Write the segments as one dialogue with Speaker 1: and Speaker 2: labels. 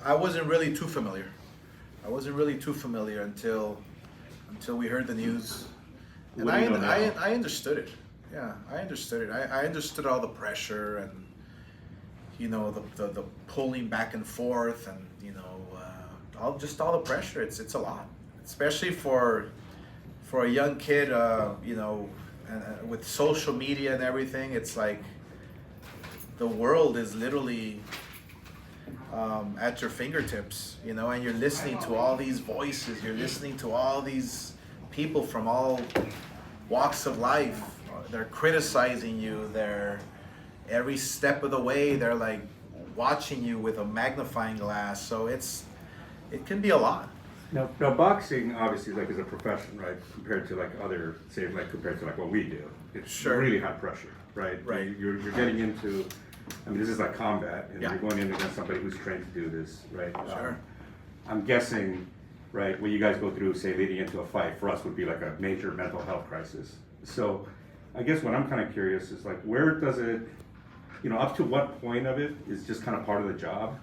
Speaker 1: I wasn't really too familiar. I wasn't really too familiar until we heard the news, and
Speaker 2: What do you know now?
Speaker 1: I understood it. Yeah, I understood it. I understood all the pressure and the pulling back and forth and all the pressure. It's a lot, especially for a young kid. And with social media and everything, it's like the world is literally at your fingertips, and you're listening to all these voices. You're listening to all these people from all walks of life. They're criticizing you. They're every step of the way. They're like watching you with a magnifying glass. So it can be a lot.
Speaker 2: Now boxing obviously like is a profession, right? Compared to like other, say like compared to like what we do, it's
Speaker 1: Sure.
Speaker 2: really high pressure, right?
Speaker 1: Right.
Speaker 2: You're getting into, I mean, this is like combat, and
Speaker 1: Yeah.
Speaker 2: you're going in against somebody who's trained to do this, right?
Speaker 1: Sure.
Speaker 2: I'm guessing, right, what you guys go through, say leading into a fight, for us would be like a major mental health crisis. So, I guess what I'm kind of curious is like, where does it, up to what point of it is just kind of part of the job,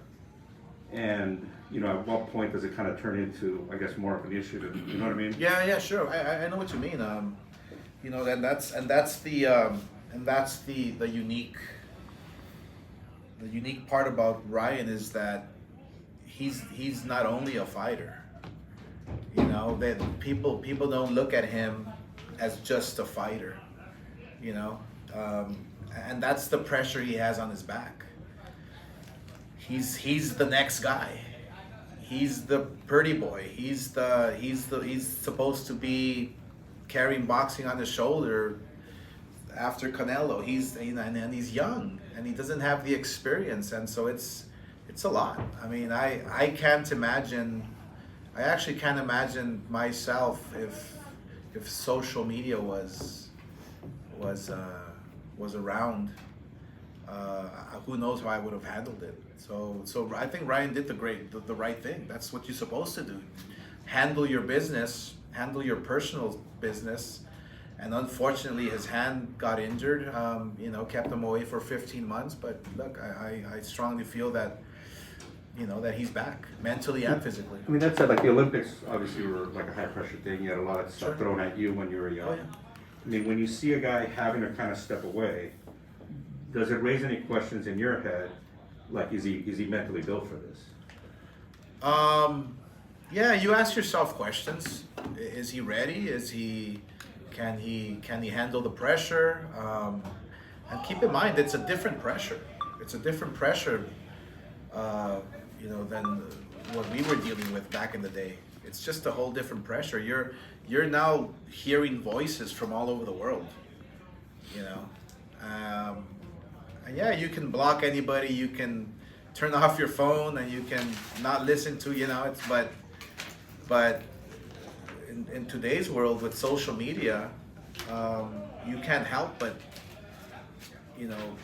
Speaker 2: and at what point does it kind of turn into, I guess, more of an issue? You know what I mean?
Speaker 1: Yeah, sure. I know what you mean. Then that's the unique part about Ryan is that he's not only a fighter. That people don't look at him as just a fighter. And that's the pressure he has on his back. He's the next guy. He's the pretty boy. He's supposed to be carrying boxing on his shoulder after Canelo. And he's young and he doesn't have the experience, and so it's a lot. I mean, I can't imagine. I actually can't imagine myself if social media was around. Who knows how I would have handled it. So I think Ryan did the right thing. That's what you're supposed to do. Handle your business, handle your personal business. And unfortunately, his hand got injured. Kept him away for 15 months. But look, I strongly feel that that he's back mentally and physically.
Speaker 2: I mean, that said, like the Olympics obviously were like a high pressure thing. You had a lot of stuff
Speaker 1: Sure.
Speaker 2: thrown at you when you were young.
Speaker 1: Oh, yeah.
Speaker 2: I mean, when you see a guy having to kind of step away, does it raise any questions in your head? Like, is he mentally built for this?
Speaker 1: Yeah, you ask yourself questions. Is he ready? Can he handle the pressure? And keep in mind, it's a different pressure. It's a different pressure, than what we were dealing with back in the day. It's just a whole different pressure. You're now hearing voices from all over the world. And yeah, you can block anybody. You can turn off your phone, and you can not listen to. But in today's world with social media, you can't help but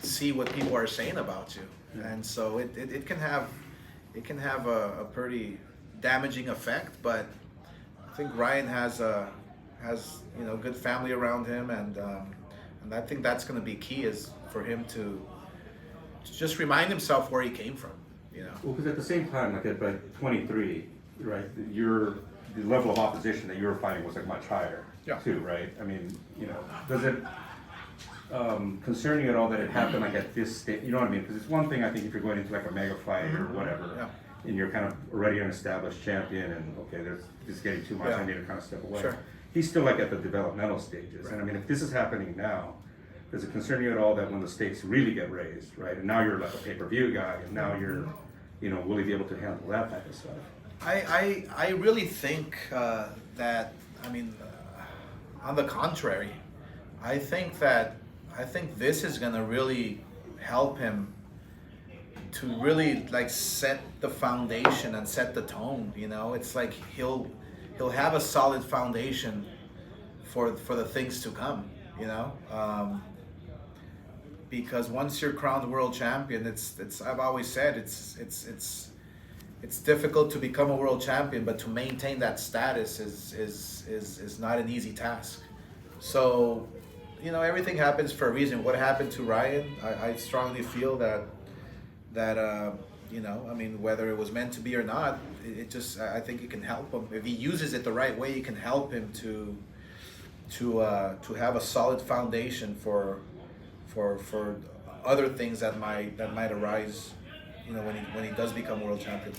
Speaker 1: see what people are saying about you, and so it can have a pretty damaging effect. But I think Ryan has good family around him, and I think that's going to be key is for him to just remind himself where he came from.
Speaker 2: Well, because at the same time, like at 23, right, the level of opposition that you were fighting was like much higher,
Speaker 1: Yeah.
Speaker 2: too, right? I mean, does it concern you at all that it happened like at this stage? You know what I mean? Because it's one thing, I think, if you're going into like a mega fight or whatever,
Speaker 1: Yeah.
Speaker 2: and you're kind of already an established champion, and okay, there's just getting too much,
Speaker 1: Yeah.
Speaker 2: I need to kind of step away.
Speaker 1: Sure.
Speaker 2: He's still like at the developmental stages,
Speaker 1: Right.
Speaker 2: and I mean, if this is happening now, does it concern you at all that when the stakes really get raised, right, and now you're like a pay-per-view guy, and now you're, will he be able to handle that type of stuff?
Speaker 1: I really think that, on the contrary, I think this is gonna really help him to really like set the foundation and set the tone. It's like he'll have a solid foundation for the things to come. Because once you're crowned world champion, it's I've always said it's difficult to become a world champion, but to maintain that status is not an easy task. So, everything happens for a reason. What happened to Ryan, I strongly feel that You know, I mean, whether it was meant to be or not, it just, I think it can help him if he uses it the right way. It can help him to have a solid foundation for other things that might arise. You know, when he does become world champion.